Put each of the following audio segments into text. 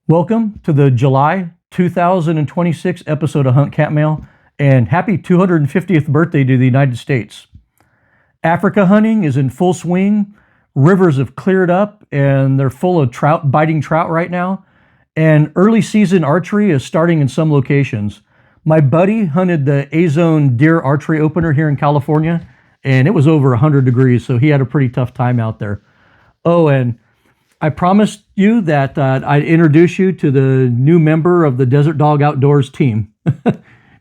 Welcome to the July 2026 episode of Hunt Cat Mail, and happy 250th birthday to the United States. Africa hunting is in full swing. Rivers have cleared up and they're full of trout, biting trout right now. And early season archery is starting in some locations. My buddy hunted the A-Zone deer archery opener here in California, and it was over 100 degrees, so he had a pretty tough time out there. Oh, and I promised you that I'd introduce you to the new member of the Desert Dog Outdoors team.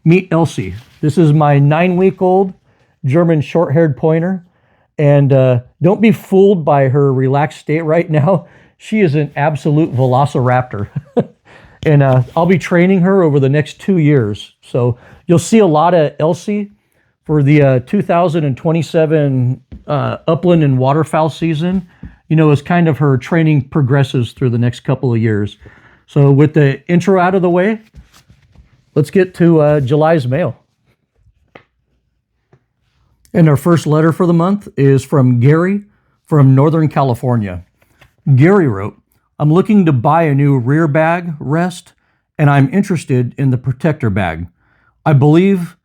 Meet Elsie. This is my 9-week-old German short-haired pointer. And don't be fooled by her relaxed state right now. She is an absolute velociraptor. And I'll be training her over the next 2 years. So you'll see a lot of Elsie for the 2027 upland and waterfowl season. You know, as kind of her training progresses through the next couple of years. So with the intro out of the way, let's get to July's mail. And our first letter for the month is from Gary from Northern California. Gary wrote, I'm looking to buy a new rear bag rest, and I'm interested in the protector bag. I believe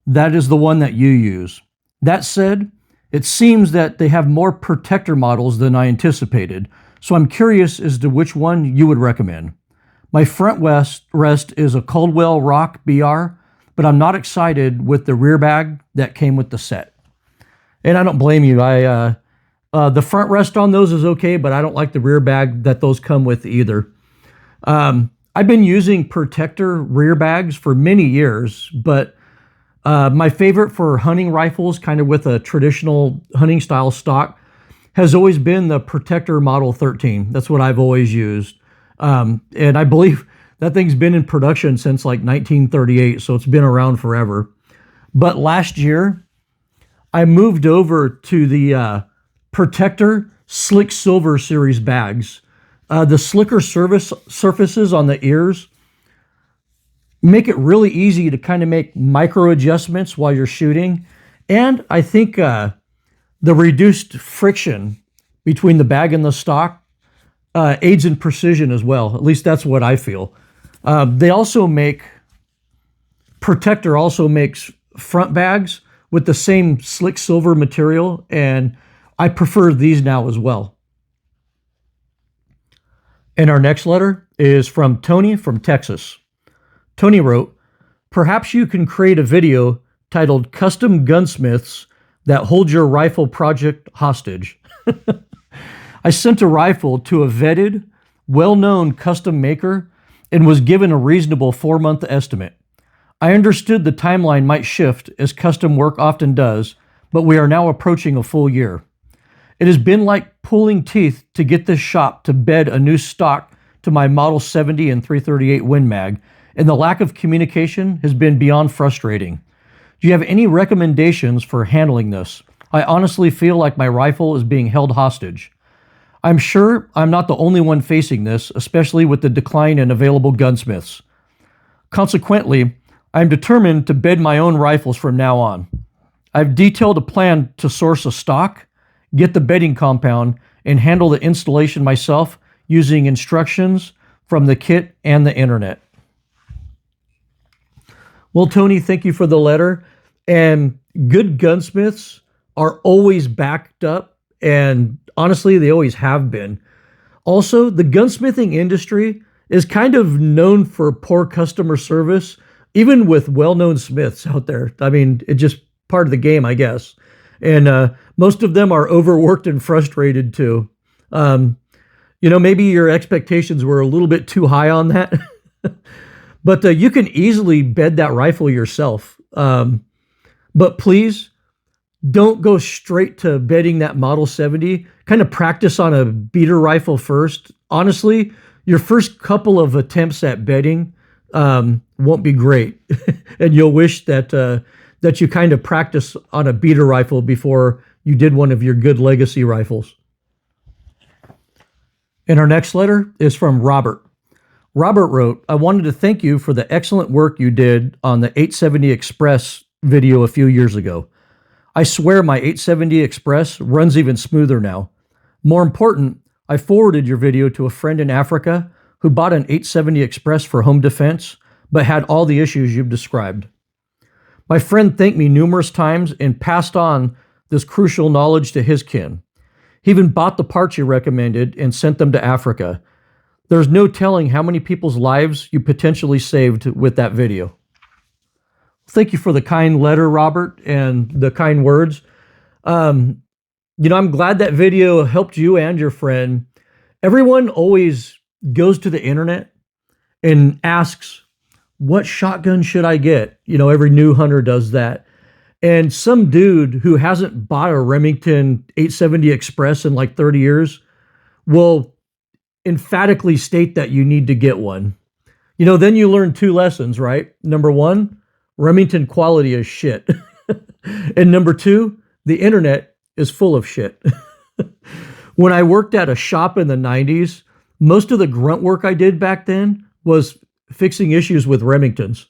that is the one that you use. That said, it seems that they have more protector models than I anticipated, so I'm curious as to which one you would recommend. My front rest is a Caldwell Rock BR, but I'm not excited with the rear bag that came with the set. And I don't blame you. The front rest on those is okay, but I don't like the rear bag that those come with either. I've been using protector rear bags for many years, but my favorite for hunting rifles, kind of with a traditional hunting style stock, has always been the Protector Model 13. That's what I've always used. And I believe that thing's been in production since like 1938, so it's been around forever. But last year, I moved over to the Protector Slick Silver Series bags. The slicker surfaces on the ears make it really easy to kind of make micro adjustments while you're shooting. And I think the reduced friction between the bag and the stock aids in precision as well. At least that's what I feel. Protector also makes front bags with the same slick silver material, and I prefer these now as well. And our next letter is from Tony from Texas. Tony wrote, perhaps you can create a video titled Custom Gunsmiths that hold your rifle project hostage. I sent a rifle to a vetted, well-known custom maker and was given a reasonable 4-month estimate. I understood the timeline might shift as custom work often does, but we are now approaching a full year. It has been like pulling teeth to get this shop to bed a new stock to my Model 70 and 338 Win Mag, and the lack of communication has been beyond frustrating. Do you have any recommendations for handling this? I honestly feel like my rifle is being held hostage. I'm sure I'm not the only one facing this, especially with the decline in available gunsmiths. Consequently, I'm determined to bed my own rifles from now on. I've detailed a plan to source a stock, get the bedding compound, and handle the installation myself using instructions from the kit and the internet. Well, Tony, thank you for the letter. And good gunsmiths are always backed up, and honestly, they always have been. Also, the gunsmithing industry is kind of known for poor customer service, even with well-known smiths out there. I mean, it's just part of the game, I guess. And most of them are overworked and frustrated too. Maybe your expectations were a little bit too high on that. But you can easily bed that rifle yourself. But please don't go straight to bedding that Model 70. Kind of practice on a beater rifle first. Honestly, your first couple of attempts at bedding won't be great. And you'll wish that you kind of practice on a beater rifle before you did one of your good legacy rifles. And our next letter is from Robert. Robert wrote, I wanted to thank you for the excellent work you did on the 870 Express video a few years ago. I swear my 870 Express runs even smoother now. More important, I forwarded your video to a friend in Africa who bought an 870 Express for home defense, but had all the issues you've described. My friend thanked me numerous times and passed on this crucial knowledge to his kin. He even bought the parts you recommended and sent them to Africa. There's no telling how many people's lives you potentially saved with that video. Thank you for the kind letter, Robert, and the kind words. I'm glad that video helped you and your friend. Everyone always goes to the internet and asks, what shotgun should I get? Every new hunter does that. And some dude who hasn't bought a Remington 870 Express in like 30 years will emphatically state that you need to get one. Then you learn two lessons, right? Number one, Remington quality is shit. And number two, the internet is full of shit. When I worked at a shop in the 90s, most of the grunt work I did back then was fixing issues with Remingtons.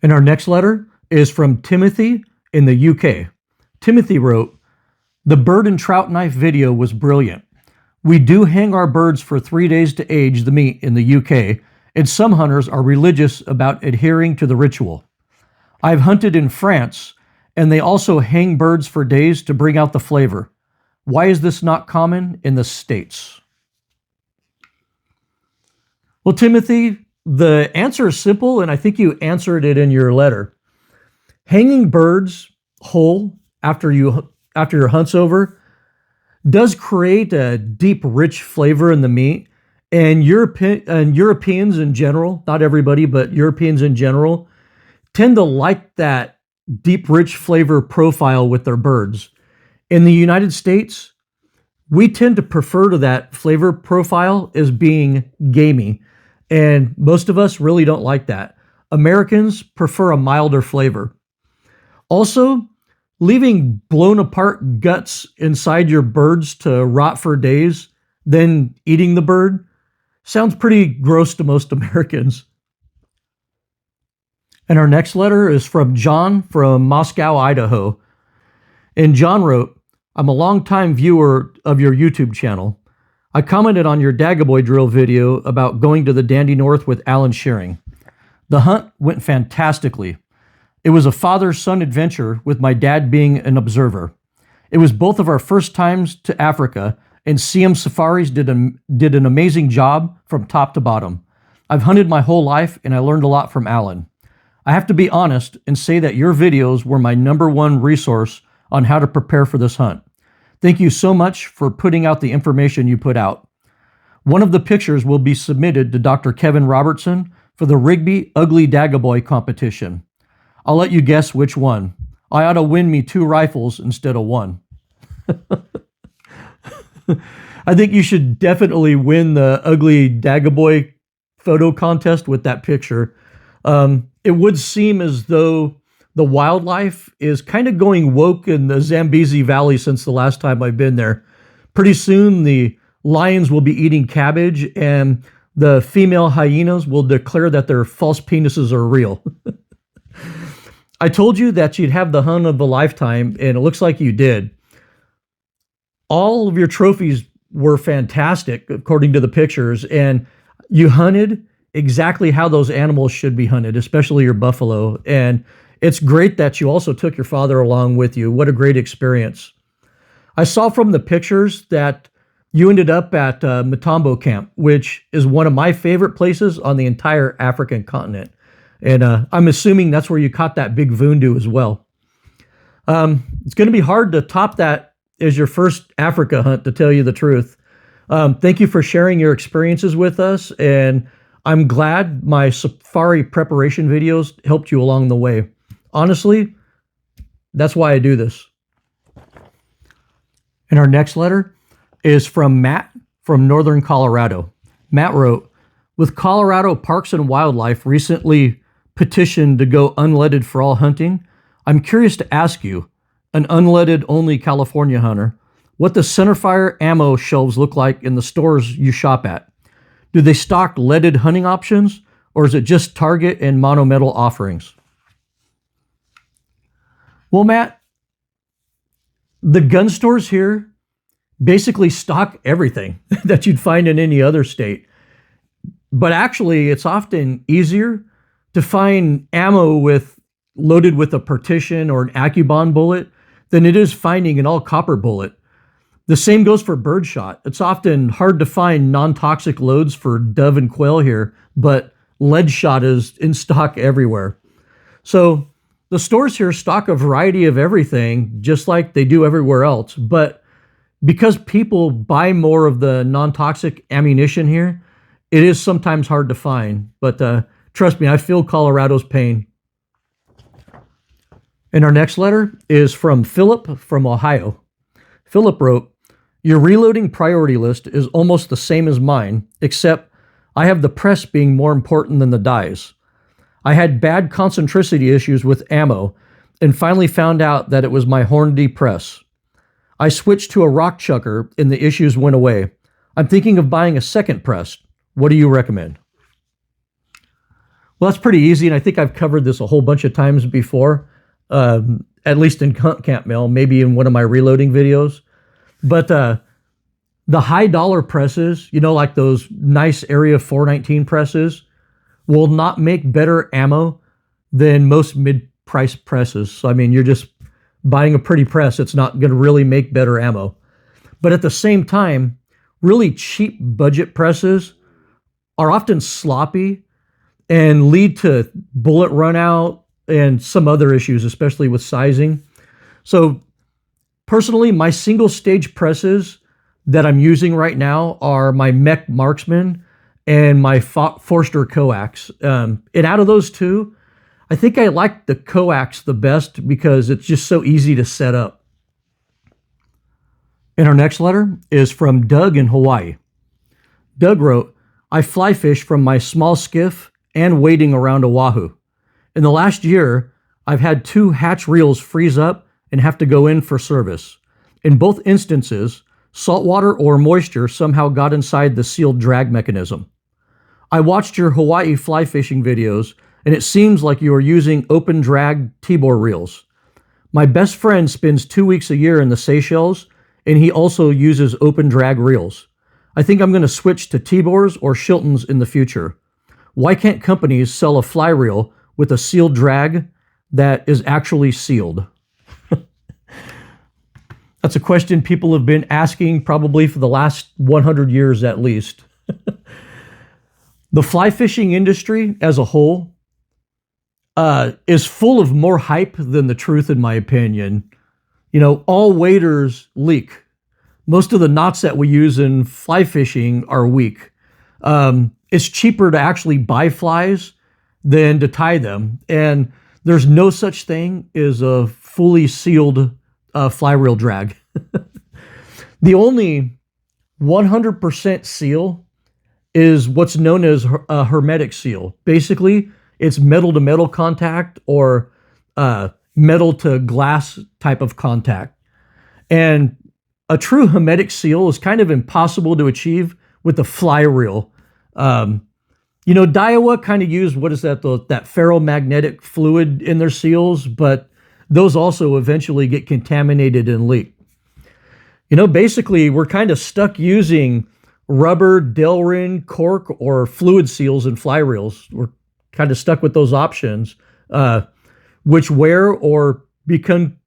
And our next letter is from Timothy in the UK. Timothy wrote, "The bird and trout knife video was brilliant. We do hang our birds for 3 days to age the meat in the UK, and some hunters are religious about adhering to the ritual. I've hunted in France, and they also hang birds for days to bring out the flavor. Why is this not common in the States?" Well, Timothy, the answer is simple, and I think you answered it in your letter. Hanging birds whole after your hunt's over does create a deep, rich flavor in the meat. And Europeans in general, not everybody, but Europeans in general, tend to like that deep, rich flavor profile with their birds. In the United States, we tend to prefer to that flavor profile as being gamey. And most of us really don't like that. Americans prefer a milder flavor. Also, leaving blown apart guts inside your birds to rot for days, then eating the bird, sounds pretty gross to most Americans. And our next letter is from John from Moscow, Idaho. And John wrote, "I'm a longtime viewer of your YouTube channel. I commented on your Dagoboy drill video about going to the Dandy North with Alan Shearing. The hunt went fantastically. It was a father-son adventure with my dad being an observer. It was both of our first times to Africa, and CM Safaris did an amazing job from top to bottom. I've hunted my whole life, and I learned a lot from Alan. I have to be honest and say that your videos were my #1 resource on how to prepare for this hunt. Thank you so much for putting out the information you put out. One of the pictures will be submitted to Dr. Kevin Robertson for the Rigby Ugly Dagoboy competition. I'll let you guess which one. I ought to win me 2 rifles instead of 1. I think you should definitely win the Ugly Dagoboy photo contest with that picture. It would seem as though the wildlife is kind of going woke in the Zambezi Valley since the last time I've been there. Pretty soon, the lions will be eating cabbage, and the female hyenas will declare that their false penises are real. I told you that you'd have the hunt of a lifetime, and it looks like you did. All of your trophies were fantastic, according to the pictures, and you hunted exactly how those animals should be hunted, especially your buffalo. And it's great that you also took your father along with you. What a great experience. I saw from the pictures that you ended up at Matambo Camp, which is one of my favorite places on the entire African continent. And I'm assuming that's where you caught that big voodoo as well. It's going to be hard to top that as your first Africa hunt, to tell you the truth. Thank you for sharing your experiences with us, and I'm glad my safari preparation videos helped you along the way. Honestly, that's why I do this. And our next letter is from Matt from Northern Colorado. Matt wrote, "With Colorado Parks and Wildlife recently petitioned to go unleaded for all hunting, I'm curious to ask you, an unleaded only California hunter, what the centerfire ammo shelves look like in the stores you shop at. Do they stock leaded hunting options, or is it just target and monometal offerings?" Well, Matt, the gun stores here basically stock everything that you'd find in any other state. But actually, it's often easier to find ammo loaded with a partition or an AccuBond bullet than it is finding an all copper bullet. The same goes for birdshot. It's often hard to find non-toxic loads for dove and quail here, but lead shot is in stock everywhere. So the stores here stock a variety of everything, just like they do everywhere else. But because people buy more of the non-toxic ammunition here, it is sometimes hard to find. But trust me, I feel Colorado's pain. And our next letter is from Philip from Ohio. Philip wrote, "Your reloading priority list is almost the same as mine, except I have the press being more important than the dies. I had bad concentricity issues with ammo and finally found out that it was my Hornady press. I switched to a rock chucker and the issues went away. I'm thinking of buying a second press. What do you recommend?" Well, that's pretty easy, and I think I've covered this a whole bunch of times before, at least in Camp Mail, maybe in one of my reloading videos. But the high dollar presses, like those nice Area 419 presses, will not make better ammo than most mid-price presses. So, I mean, you're just buying a pretty press. It's not going to really make better ammo. But at the same time, really cheap budget presses are often sloppy and lead to bullet run out and some other issues, especially with sizing. So personally, my single stage presses that I'm using right now are my Mech Marksman and my Forster Coax. And out of those two, I think I like the Coax the best because it's just so easy to set up. And our next letter is from Doug in Hawaii. Doug wrote, "I fly fish from my small skiff and wading around Oahu. In the last year, I've had 2 hatch reels freeze up and have to go in for service. In both instances, saltwater or moisture somehow got inside the sealed drag mechanism. I watched your Hawaii fly fishing videos, and it seems like you are using open drag T-bore reels. My best friend spends 2 weeks a year in the Seychelles, and he also uses open drag reels. I think I'm going to switch to T-bores or Shiltons in the future. Why can't companies sell a fly reel with a sealed drag that is actually sealed?" That's a question people have been asking probably for the last 100 years at least. The fly fishing industry as a whole is full of more hype than the truth, in my opinion. All waders leak. Most of the knots that we use in fly fishing are weak. It's cheaper to actually buy flies than to tie them. And there's no such thing as a fully sealed fly reel drag. The only 100% seal is what's known as a hermetic seal. Basically, it's metal to metal contact or metal to glass type of contact. And a true hermetic seal is kind of impossible to achieve with the fly reel. Daiwa kind of use, that ferromagnetic fluid in their seals, but those also eventually get contaminated and leak. Basically, we're kind of stuck using rubber, Delrin, cork, or fluid seals in fly reels. We're kind of stuck with those options, which wear or become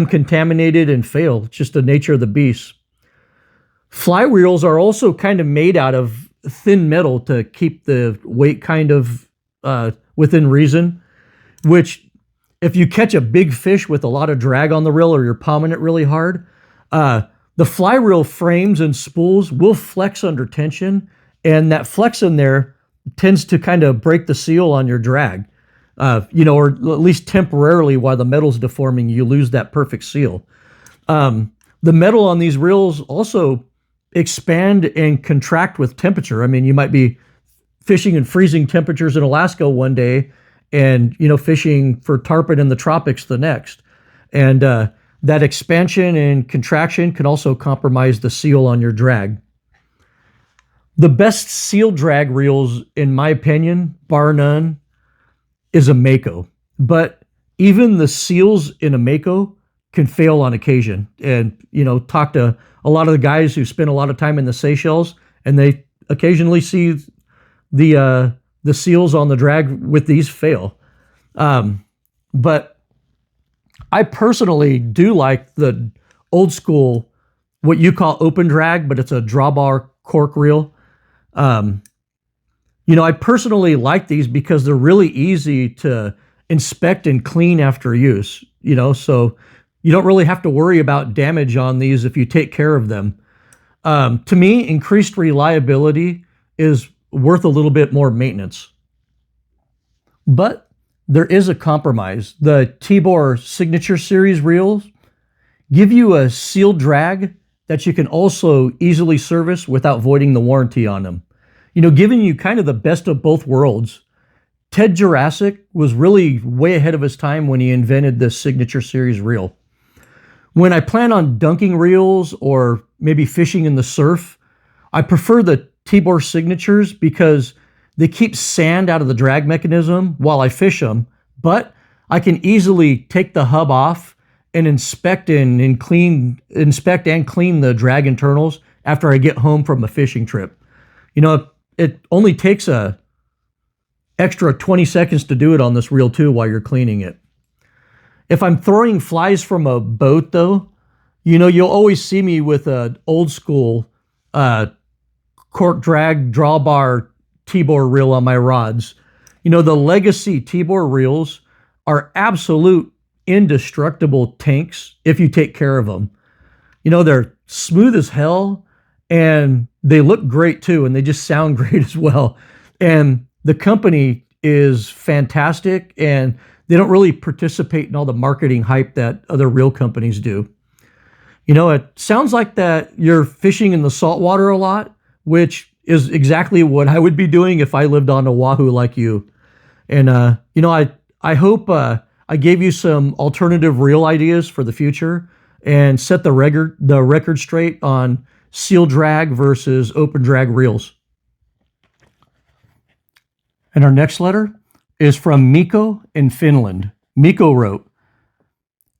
contaminated and fail. It's just the nature of the beast. Fly reels are also kind of made out of thin metal to keep the weight kind of within reason, which if you catch a big fish with a lot of drag on the reel or you're palming it really hard, the fly reel frames and spools will flex under tension, and that flex in there tends to kind of break the seal on your drag, or at least temporarily while the metal's deforming, you lose that perfect seal. The metal on these reels also expand and contract with temperature. I mean, you might be fishing in freezing temperatures in Alaska one day and, fishing for tarpon in the tropics the next. And that expansion and contraction can also compromise the seal on your drag. The best seal drag reels, in my opinion, bar none, is a Mako. But even the seals in a Mako can fail on occasion. And, talk to a lot of the guys who spend a lot of time in the Seychelles, and they occasionally see the seals on the drag with these fail. But I personally do like the old school, what you call open drag, but it's a drawbar cork reel. I personally like these because they're really easy to inspect and clean after use, so you don't really have to worry about damage on these if you take care of them. To me, increased reliability is worth a little bit more maintenance. But there is a compromise. The Tibor Signature Series reels give you a sealed drag that you can also easily service without voiding the warranty on them. Giving you kind of the best of both worlds. Ted Jurassic was really way ahead of his time when he invented the Signature Series reel. When I plan on dunking reels or maybe fishing in the surf, I prefer the Tibor Signatures because they keep sand out of the drag mechanism while I fish them, but I can easily take the hub off and inspect and clean the drag internals after I get home from a fishing trip. It only takes a extra 20 seconds to do it on this reel too while you're cleaning it. If I'm throwing flies from a boat though, you'll always see me with an old school cork drag drawbar Tibor reel on my rods. The legacy Tibor reels are absolute indestructible tanks if you take care of them. They're smooth as hell and they look great too, and they just sound great as well. And the company is fantastic, and they don't really participate in all the marketing hype that other reel companies do. It sounds like that you're fishing in the saltwater a lot, which is exactly what I would be doing if I lived on Oahu like you. And, I hope I gave you some alternative reel ideas for the future and set the record straight on seal drag versus open drag reels. And our next letter is from Mikko in Finland. Mikko wrote,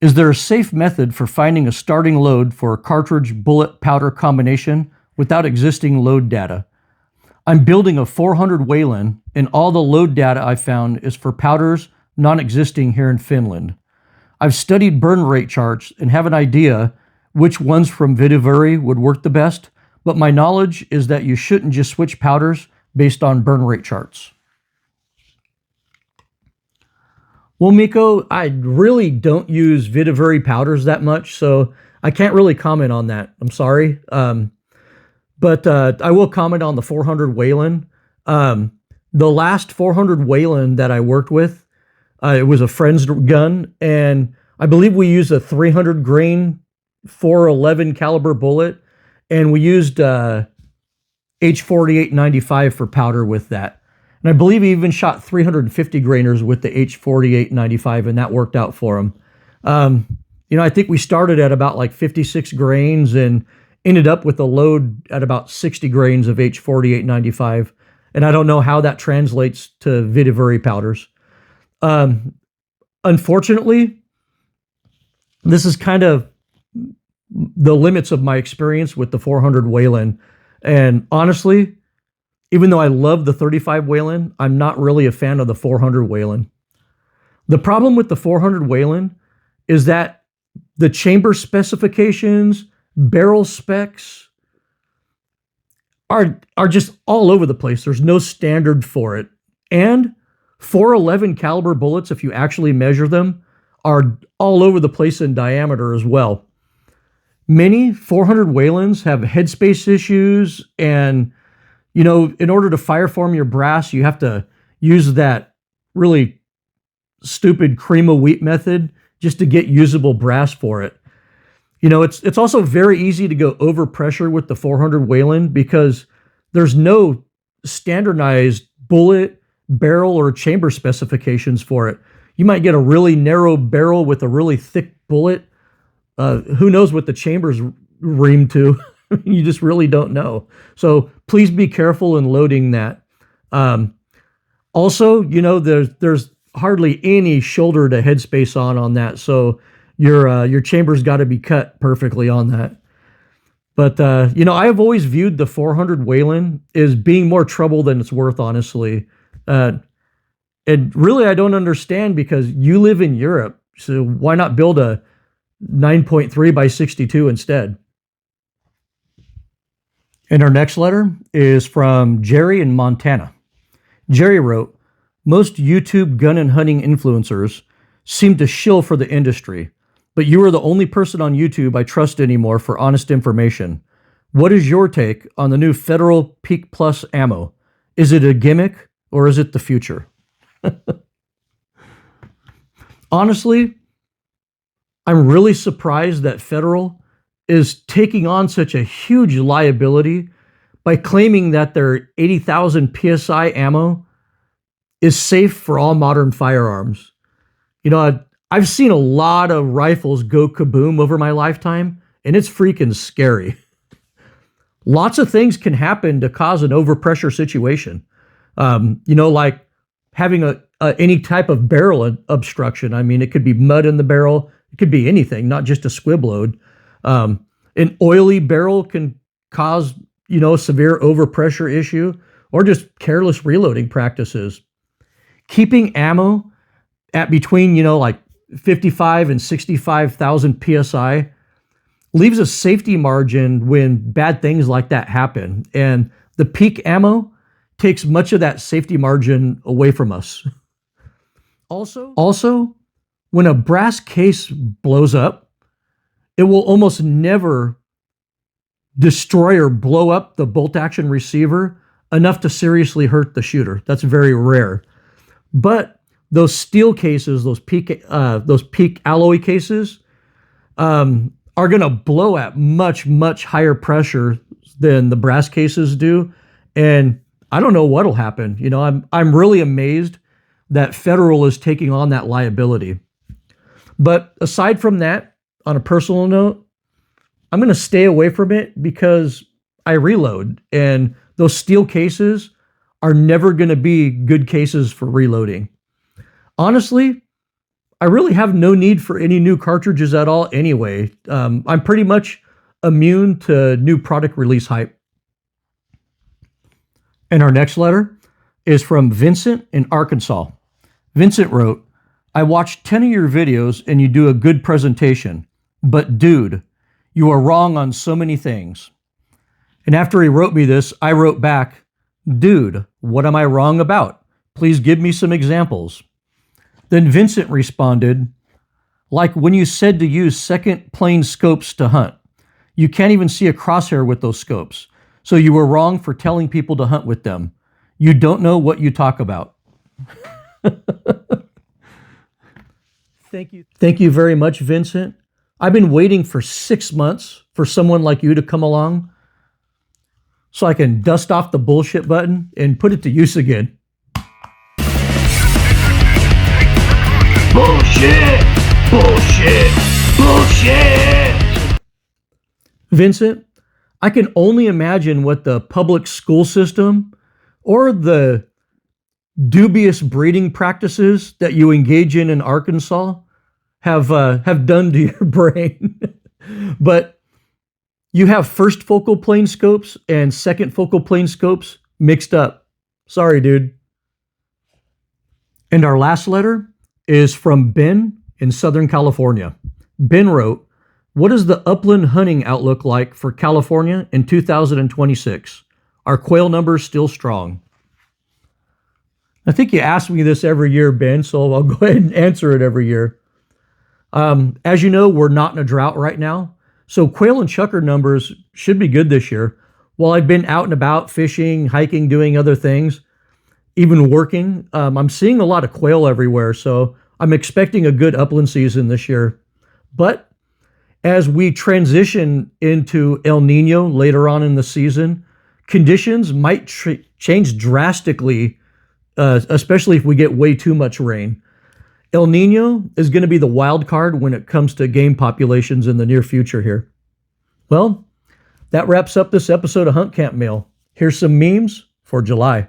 "Is there a safe method for finding a starting load for a cartridge bullet powder combination without existing load data? I'm building a 400 WHELEN, and all the load data I found is for powders non-existing here in Finland. I've studied burn rate charts and have an idea which ones from Vidivuri would work the best, but my knowledge is that you shouldn't just switch powders based on burn rate charts." Well, Mikko, I really don't use Vidivuri powders that much, so I can't really comment on that. I'm sorry. But I will comment on the 400 WHELEN. The last 400 WHELEN that I worked with, it was a friend's gun, and I believe we used a 300 grain 411 caliber bullet, and we used H4895 for powder with that. And I believe he even shot 350 grainers with the H4895, and that worked out for him. I think we started at about like 56 grains and ended up with a load at about 60 grains of H4895. And I don't know how that translates to Vidivuri powders. Unfortunately, this is kind of the limits of my experience with the 400 WHELEN. And honestly, even though I love the 35 WHELEN, I'm not really a fan of the 400 WHELEN. The problem with the 400 WHELEN is that the chamber specifications, barrel specs are just all over the place. There's no standard for it. And 411 caliber bullets, if you actually measure them, are all over the place in diameter as well. Many 400 WHELENs have headspace issues, and in order to fireform your brass, you have to use that really stupid cream of wheat method just to get usable brass for it. It's also very easy to go over pressure with the 400 WHELEN because there's no standardized bullet, barrel, or chamber specifications for it. You might get a really narrow barrel with a really thick bullet. Who knows what the chamber's reamed to? You just really don't know. So please be careful in loading that. Also, there's hardly any shoulder to headspace on that. So Your chamber's got to be cut perfectly on that. But I have always viewed the 400 Whelen as being more trouble than it's worth, honestly. And really, I don't understand, because you live in Europe, so why not build a 9.3 by 62 instead? And our next letter is from Jerry in Montana. Jerry wrote, most YouTube gun and hunting influencers seem to shill for the industry, but you are the only person on YouTube I trust anymore for honest information. What is your take on the new federal Peak Plus ammo? Is it a gimmick or is it the future? Honestly, I'm really surprised that Federal is taking on such a huge liability by claiming that their 80,000 PSI ammo is safe for all modern firearms. I've seen a lot of rifles go kaboom over my lifetime, and it's freaking scary. Lots of things can happen to cause an overpressure situation. Like having any type of barrel obstruction. I mean, it could be mud in the barrel. It could be anything, not just a squib load. An oily barrel can cause, severe overpressure issue, or just careless reloading practices. Keeping ammo at between, like 55 and 65,000 PSI leaves a safety margin when bad things like that happen. And the peak ammo takes much of that safety margin away from us. Also, when a brass case blows up, it will almost never destroy or blow up the bolt action receiver enough to seriously hurt the shooter. That's very rare. But those steel cases, those peak alloy cases, are going to blow at much, much higher pressure than the brass cases do. And I don't know what'll happen. I'm really amazed that Federal is taking on that liability. But aside from that, on a personal note, I'm going to stay away from it because I reload, and those steel cases are never going to be good cases for reloading. Honestly, I really have no need for any new cartridges at all anyway. I'm pretty much immune to new product release hype. And our next letter is from Vincent in Arkansas. Vincent wrote, I watched 10 of your videos and you do a good presentation, but dude, you are wrong on so many things. And after he wrote me this, I wrote back, dude, what am I wrong about? Please give me some examples. Then Vincent responded, like when you said to use second plane scopes to hunt. You can't even see a crosshair with those scopes. So you were wrong for telling people to hunt with them. You don't know what you talk about. Thank you very much, Vincent. I've been waiting for 6 months for someone like you to come along so I can dust off the bullshit button and put it to use again. Bullshit! Bullshit! Bullshit! Vincent, I can only imagine what the public school system or the dubious breeding practices that you engage in Arkansas have done to your brain. But you have first focal plane scopes and second focal plane scopes mixed up. Sorry, dude. And our last letter is from Ben in Southern California. Ben wrote, what is the upland hunting outlook like for California in 2026? Are quail numbers still strong? I think you ask me this every year, Ben, so I'll go ahead and answer it every year. As you know, we're not in a drought right now, so quail and chukar numbers should be good this year. While I've been out and about fishing, hiking, doing other things, even working, I'm seeing a lot of quail everywhere, so I'm expecting a good upland season this year. But as we transition into El Nino later on in the season, conditions might change drastically, especially if we get way too much rain. El Nino is going to be the wild card when it comes to game populations in the near future here. Well, that wraps up this episode of Hunt Camp Mail. Here's some memes for July.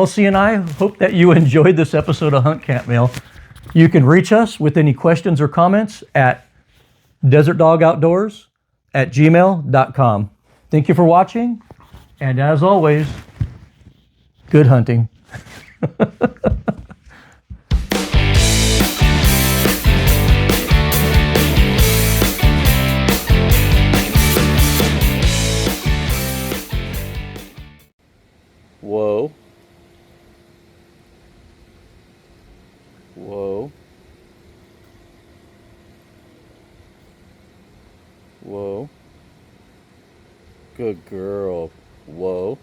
Elsie and I hope that you enjoyed this episode of Hunt Camp Mail. You can reach us with any questions or comments at desertdogoutdoors@gmail.com. Thank you for watching, and as always, good hunting. Whoa. Whoa. Whoa. Good girl. Whoa.